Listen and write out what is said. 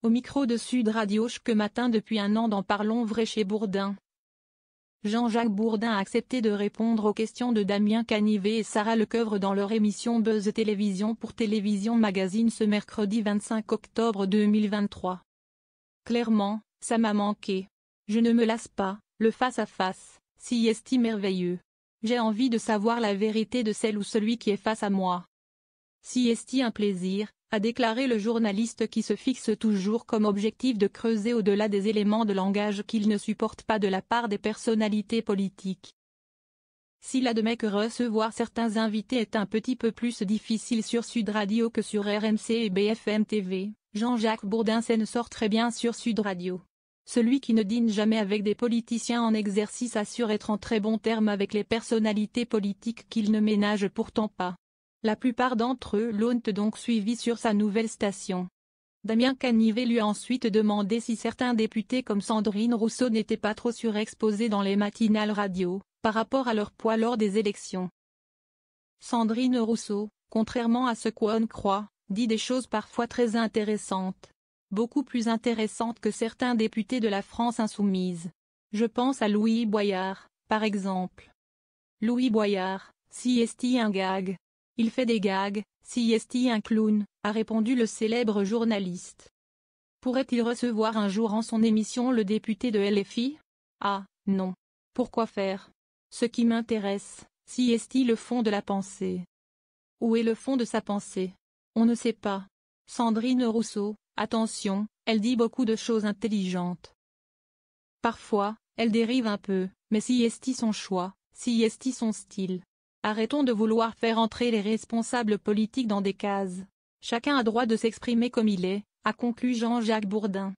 Au micro de Sud Radio chaque matin depuis un an dans Parlons Vrai chez Bourdin. Jean-Jacques Bourdin a accepté de répondre aux questions de Damien Canivet et Sarah Lecoeuvre dans leur émission Buzz Télévision pour Télévision Magazine ce mercredi 25 octobre 2023. Clairement, ça m'a manqué. Je ne me lasse pas, le face-à-face, si est merveilleux. J'ai envie de savoir la vérité de celle ou celui qui est face à moi. Si est un plaisir, a déclaré le journaliste qui se fixe toujours comme objectif de creuser au-delà des éléments de langage qu'il ne supporte pas de la part des personnalités politiques. S'il admet que recevoir certains invités est un petit peu plus difficile sur Sud Radio que sur RMC et BFM TV, Jean-Jacques Bourdin s'en sort très bien sur Sud Radio. Celui qui ne dîne jamais avec des politiciens en exercice assure être en très bon terme avec les personnalités politiques qu'il ne ménage pourtant pas. La plupart d'entre eux l'ont donc suivi sur sa nouvelle station. Damien Canivet lui a ensuite demandé si certains députés comme Sandrine Rousseau n'étaient pas trop surexposés dans les matinales radio, par rapport à leur poids lors des élections. Sandrine Rousseau, contrairement à ce qu'on croit, dit des choses parfois très intéressantes. Beaucoup plus intéressantes que certains députés de la France insoumise. Je pense à Louis Boyard, par exemple. Louis Boyard, si est-il un gag? Il fait des gags, si est-il un clown, a répondu le célèbre journaliste. Pourrait-il recevoir un jour en son émission le député de LFI? Ah, non. Pourquoi faire? Ce qui m'intéresse, si est-il le fond de la pensée? Où est le fond de sa pensée? On ne sait pas. Sandrine Rousseau, attention, elle dit beaucoup de choses intelligentes. Parfois, elle dérive un peu, mais si est-il son choix, si est-il son style? Arrêtons de vouloir faire entrer les responsables politiques dans des cases. Chacun a droit de s'exprimer comme il est, a conclu Jean-Jacques Bourdin.